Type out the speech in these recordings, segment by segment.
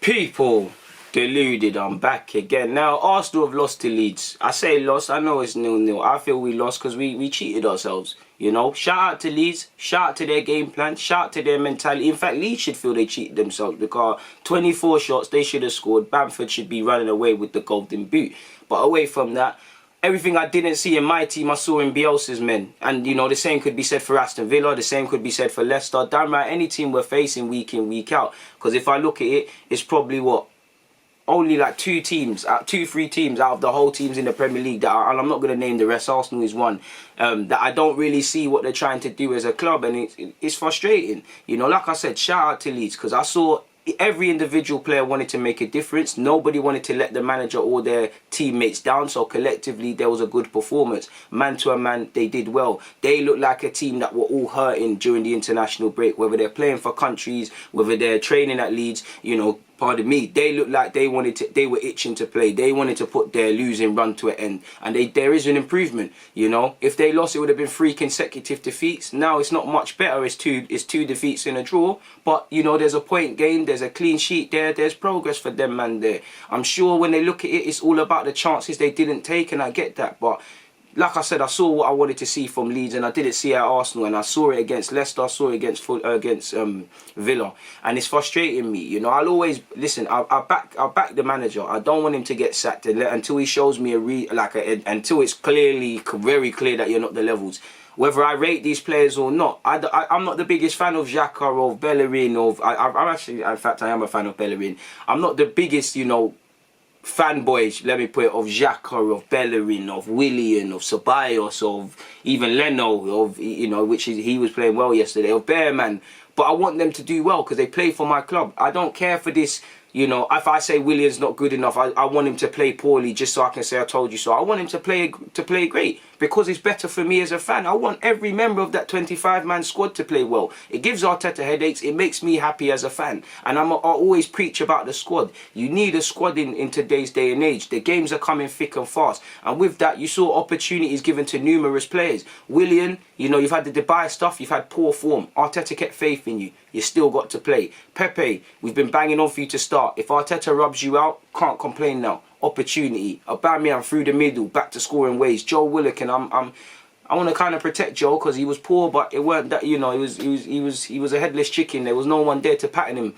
People, deluded, I'm back again. Now, Arsenal have lost to Leeds. I say lost, I know it's 0-0. I feel we lost because we cheated ourselves. You know, shout out to Leeds, shout out to their game plan, shout out to their mentality. In fact, Leeds should feel they cheated themselves because 24 shots they should have scored. Bamford should be running away with the golden boot. But away from that, everything I didn't see in my team, I saw in Bielsa's men. And, you know, the same could be said for Aston Villa. The same could be said for Leicester. Damn right, any team we're facing week in, week out. Because if I look at it, it's probably what? Only like two, three teams out of the whole teams in the Premier League that and I'm not going to name the rest, Arsenal is one, that I don't really see what they're trying to do as a club, and it's frustrating. You know, like I said, shout out to Leeds, because I saw every individual player wanted to make a difference. Nobody wanted to let the manager or their teammates down, so collectively there was a good performance. Man to a man, they did well. They looked like a team that were all hurting during the international break, whether they're playing for countries, whether they're training at Leeds, you know, pardon me, they looked like they were itching to play. They wanted to put their losing run to an end, and there is an improvement. You know, if they lost, it would have been 3 consecutive defeats. Now it's not much better. It's two defeats in a draw. But you know, there's a point gain. There's a clean sheet there. There's progress for them, man. There, I'm sure when they look at it, it's all about the chances they didn't take, and I get that, but like I said, I saw what I wanted to see from Leeds, and I didn't see it at Arsenal, and I saw it against Leicester, I saw it against Villa, and it's frustrating me. You know, I'll always listen. I'll back the manager. I don't want him to get sacked until he shows me until it's very clear that you're not the levels. Whether I rate these players or not, I'm not the biggest fan of Xhaka or of Bellerin. I'm actually, in fact, I am a fan of Bellerin. I'm not the biggest, you know, fanboys, let me put it, of Xhaka, of Bellerin, of Willian, of Ceballos, of even Leno, of, you know, he was playing well yesterday, of Bearman. But I want them to do well because they play for my club. I don't care for this, you know, if I say Willian's not good enough, I want him to play poorly just so I can say I told you so. I want him to play great because it's better for me as a fan. I want every member of that 25-man squad to play well. It gives Arteta headaches. It makes me happy as a fan. And I always preach about the squad. You need a squad in today's day and age. The games are coming thick and fast. And with that, you saw opportunities given to numerous players. Willian, you know, you've had the Dubai stuff. You've had poor form. Arteta kept faith in you. You still got to play. Pepe, we've been banging on for you to start. If Arteta rubs you out, can't complain now. Opportunity. Aubameyang through the middle, back to scoring ways. Joe Willock, and I want to kind of protect Joe because he was poor, but it weren't that, you know, he was a headless chicken. There was no one there to pattern him.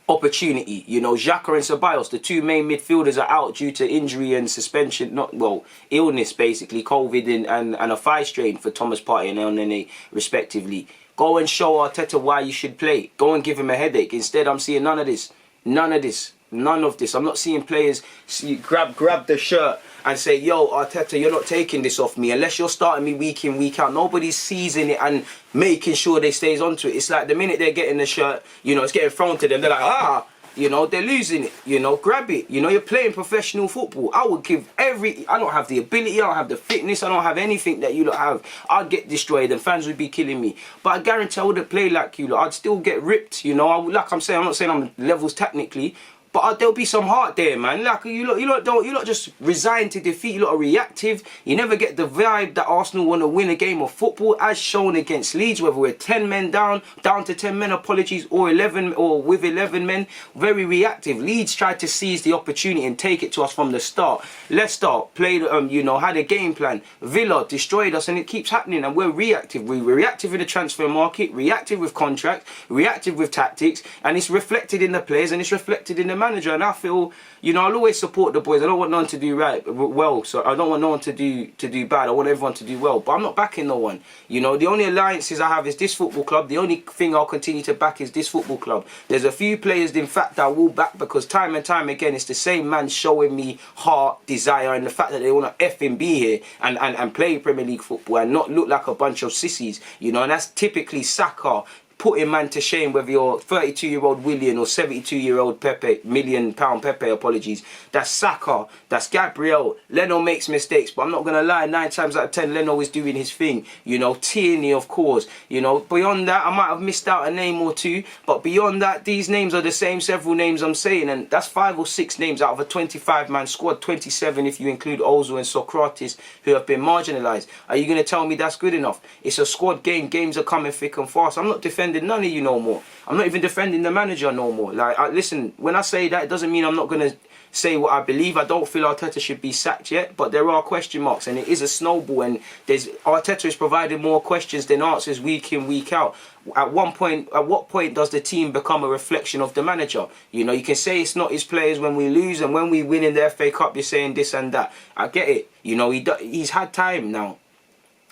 Opportunity, you know, Xhaka and Ceballos, the two main midfielders, are out due to injury and suspension, illness basically, COVID and a thigh strain for Thomas Partey and Elneny respectively. Go and show Arteta why you should play. Go and give him a headache. Instead, I'm seeing none of this. None of this. None of this. I'm not seeing players grab the shirt and say, yo, Arteta, you're not taking this off me. Unless you're starting me week in, week out. Nobody's seizing it and making sure they stays onto it. It's like the minute they're getting the shirt, you know, it's getting thrown to them. They're like, you know, they're losing it. You know, grab it. You know, you're playing professional football. I would give I don't have the ability, I don't have the fitness, I don't have anything that you lot have. I'd get destroyed and fans would be killing me. But I guarantee I wouldn't play like you lot. I'd still get ripped, you know. Like I'm saying, I'm not saying I'm levels technically, but there'll be some heart there, man. Like you lot just resign to defeat. You lot are reactive. You never get the vibe that Arsenal want to win a game of football, as shown against Leeds. Whether we're 10 men down to 10 men, apologies, or 11, or with 11 men, very reactive. Leeds tried to seize the opportunity and take it to us from the start. Leicester played, you know, had a game plan. Villa destroyed us, and it keeps happening. And we're reactive. We're reactive in the transfer market, reactive with contracts, reactive with tactics, and it's reflected in the players and it's reflected in the manager. And I feel, you know, I'll always support the boys. I don't want no one to do well, so I don't want no one to do bad. I want everyone to do well, but I'm not backing no one. You know, the only alliances I have is this football club. The only thing I'll continue to back is this football club. There's a few players, in fact, that I will back because time and time again, it's the same man showing me heart, desire, and the fact that they want to effing be here and play Premier League football and not look like a bunch of sissies. You know, and that's typically Saka. Putting man to shame, whether you're 32-year-old Willian or 72-year-old Pepe, £1 million Pepe, apologies. That's Saka, that's Gabriel. Leno makes mistakes, but I'm not going to lie, 9 times out of 10, Leno is doing his thing. You know, Tierney, of course. You know, beyond that, I might have missed out a name or two, but beyond that, these names are the same several names I'm saying, and that's 5 or 6 names out of a 25-man squad, 27 if you include Ozil and Socrates, who have been marginalised. Are you going to tell me that's good enough? It's a squad game. Games are coming thick and fast. I'm not defending defending none of you no more. I'm not even defending the manager no more. Like, listen, when I say that, it doesn't mean I'm not going to say what I believe. I don't feel Arteta should be sacked yet, but there are question marks, and it is a snowball, and Arteta is providing more questions than answers week in, week out. At what point does the team become a reflection of the manager? You know, you can say it's not his players when we lose, and when we win in the FA Cup, you're saying this and that. I get it. You know, he's had time now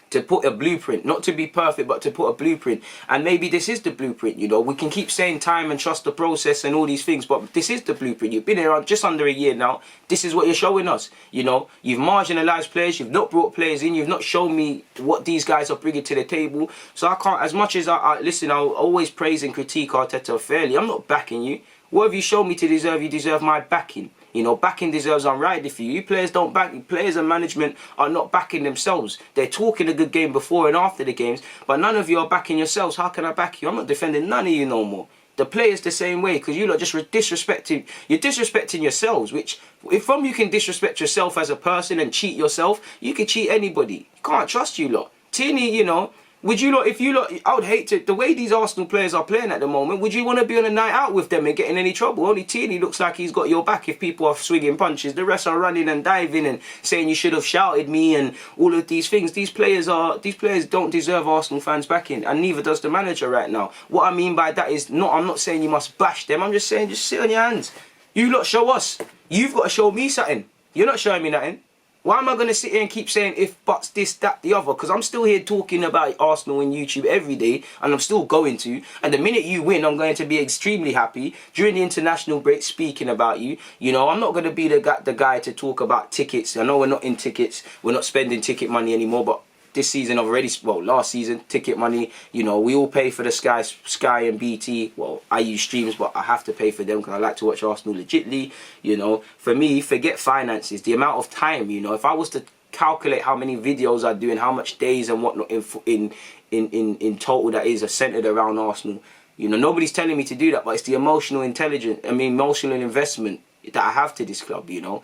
to put a blueprint, not to be perfect, but to put a blueprint. And maybe this is the blueprint, you know. We can keep saying time and trust the process and all these things, but this is the blueprint. You've been here just under a year now. This is what you're showing us, you know. You've marginalised players, you've not brought players in, you've not shown me what these guys are bringing to the table. So I can't, as much as listen, I'll always praise and critique Arteta fairly. I'm not backing you. What have you shown me to deserve? You deserve my backing. You know, backing deserves unrighted for you. You players don't back. Players and management are not backing themselves. They're talking a good game before and after the games, but none of you are backing yourselves. How can I back you? I'm not defending none of you no more. The players the same way, because you lot just disrespecting. You're disrespecting yourselves. Which, if you can disrespect yourself as a person and cheat yourself, you can cheat anybody. You can't trust you lot. Tierney, you know. Would you lot, if you lot, I would hate to, the way these Arsenal players are playing at the moment, would you want to be on a night out with them and get in any trouble? Only Tierney looks like he's got your back if people are swinging punches. The rest are running and diving and saying you should have shouted me and all of these things. These players don't deserve Arsenal fans backing, and neither does the manager right now. What I mean by that is, I'm not saying you must bash them, I'm just saying just sit on your hands. You lot show us. You've got to show me something. You're not showing me nothing. Why am I going to sit here and keep saying if, buts, this, that, the other? Because I'm still here talking about Arsenal on YouTube every day, and I'm still going to. And the minute you win, I'm going to be extremely happy. During the international break, speaking about you. You know, I'm not going to be the guy to talk about tickets. I know we're not in tickets. We're not spending ticket money anymore, but this season I've already, last season, ticket money, you know, we all pay for the Sky and BT. Well, I use streams, but I have to pay for them because I like to watch Arsenal legitly. You know, for me, forget finances, the amount of time, you know, if I was to calculate how many videos I do and how much days and whatnot in total that is centered around Arsenal, you know, nobody's telling me to do that, but it's the emotional investment that I have to this club, you know.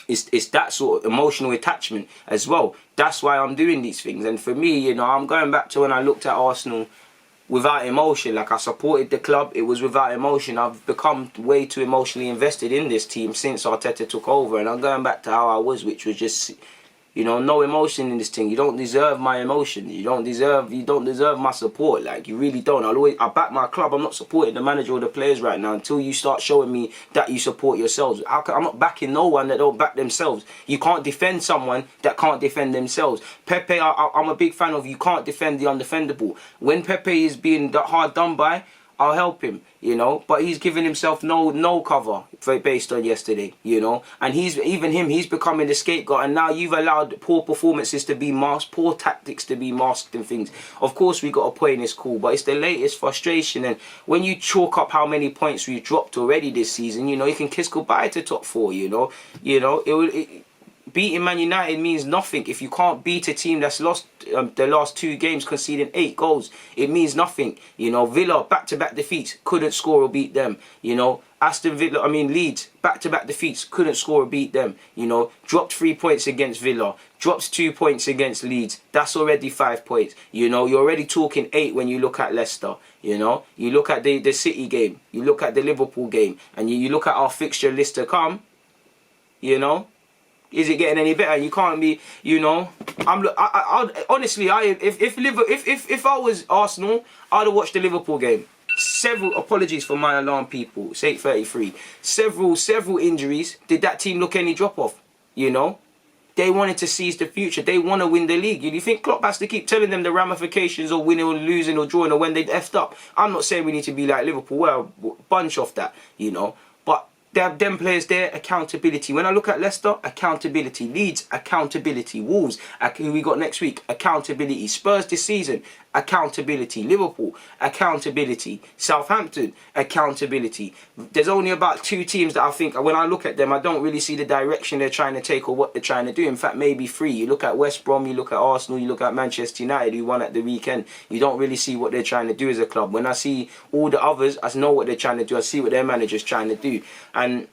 It's that sort of emotional attachment as well. That's why I'm doing these things. And for me, you know, I'm going back to when I looked at Arsenal without emotion. Like, I supported the club, it was without emotion. I've become way too emotionally invested in this team since Arteta took over. And I'm going back to how I was, which was just, you know, no emotion in this thing. You don't deserve my emotion. You don't deserve my support. Like, you really don't. I back my club. I'm not supporting the manager or the players right now until you start showing me that you support yourselves. I'm not backing no one that don't back themselves. You can't defend someone that can't defend themselves. Pepe, I'm a big fan of. You can't defend the undefendable. When Pepe is being hard done by, I'll help him, you know, but he's giving himself no cover based on yesterday, you know, and he's becoming the scapegoat, and now you've allowed poor performances to be masked, poor tactics to be masked and things. Of course we got a point, it's cool, but it's the latest frustration. And when you chalk up how many points we've dropped already this season, you know, you can kiss goodbye to top four, you know, beating Man United means nothing. If you can't beat a team that's lost the last 2 games, conceding 8 goals, it means nothing. You know, Villa, back-to-back defeats, couldn't score or beat them. You know, Leeds, back-to-back defeats, couldn't score or beat them. You know, dropped 3 points against Villa, drops 2 points against Leeds. That's already 5 points. You know, you're already talking 8 when you look at Leicester. You know, you look at the City game, you look at the Liverpool game, and you look at our fixture list to come, you know. Is it getting any better? You can't be, you know. Honestly, if I was Arsenal, I'd have watched the Liverpool game. Several apologies for my alarm, people. It's 8:33. Several injuries. Did that team look any drop off? You know, they wanted to seize the future. They want to win the league. You think Klopp has to keep telling them the ramifications of winning or losing or drawing or when they've effed up? I'm not saying we need to be like Liverpool. Well, bunch off that, you know, but. They have them players there, accountability. When I look at Leicester, accountability. Leeds, accountability. Wolves, who we got next week, accountability. Spurs this season, accountability. Liverpool, accountability. Southampton, accountability. There's only about 2 teams that I think, when I look at them, I don't really see the direction they're trying to take or what they're trying to do. In fact, maybe 3. You look at West Brom, you look at Arsenal, you look at Manchester United, who won at the weekend. You don't really see what they're trying to do as a club. When I see all the others, I know what they're trying to do. I see what their manager's trying to do. And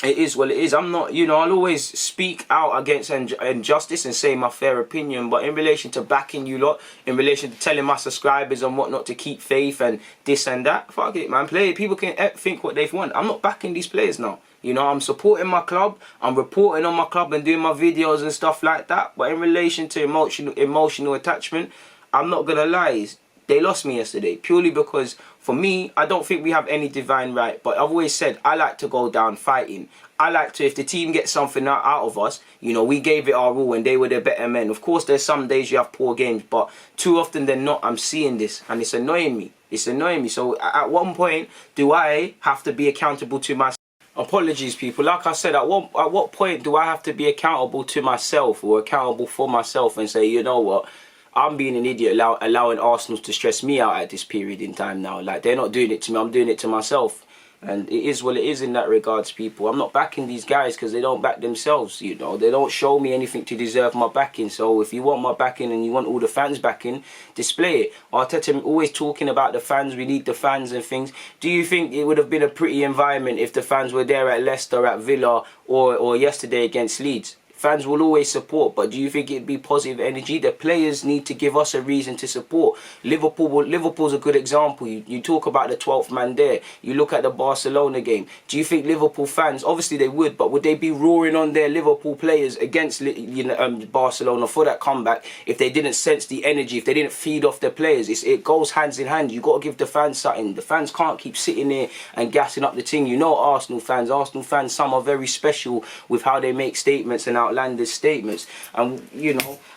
It is what it is. I'm not, I'll always speak out against injustice and say my fair opinion. But in relation to backing you lot, in relation to telling my subscribers and whatnot to keep faith and this and that, fuck it, man. People can think what they want. I'm not backing these players now. I'm supporting my club. I'm reporting on my club and doing my videos and stuff like that. But in relation to emotional attachment, I'm not gonna lie. They lost me yesterday purely because, for me, I don't think we have any divine right. But I've always said I like to go down fighting. I like to, if the team gets something out of us, we gave it our all and they were the better men. Of course, there's some days you have poor games, but too often than not, I'm seeing this and it's annoying me. It's annoying me. So at one point, do I have to be accountable to myself? Apologies, people. Like I said, at what point do I have to be accountable to myself or accountable for myself and say, you know what? I'm being an idiot allowing Arsenal to stress me out at this period in time now. Like, they're not doing it to me, I'm doing it to myself. And it is what it is in that regards, people. I'm not backing these guys because they don't back themselves, They don't show me anything to deserve my backing. So if you want my backing and you want all the fans backing, display it. Arteta always talking about the fans, we need the fans and things. Do you think it would have been a pretty environment if the fans were there at Leicester, at Villa, or yesterday against Leeds? Fans will always support, but do you think it'd be positive energy? The players need to give us a reason to support. Liverpool's a good example. You talk about the 12th man there. You look at the Barcelona game. Do you think Liverpool fans, obviously they would, but would they be roaring on their Liverpool players against Barcelona for that comeback if they didn't sense the energy, if they didn't feed off their players? It goes hands in hand. You got to give the fans something. The fans can't keep sitting there and gassing up the thing. Arsenal fans, some are very special with how they make statements and outlandish statements, and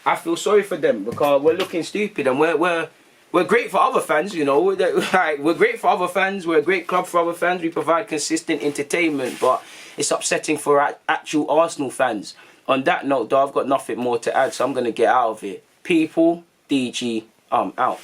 I feel sorry for them because we're looking stupid, and we're great for other fans, we're great for other fans, we're a great club for other fans, we provide consistent entertainment, but it's upsetting for actual Arsenal fans. On that note though, I've got nothing more to add, so I'm going to get out of it. People, DG, out.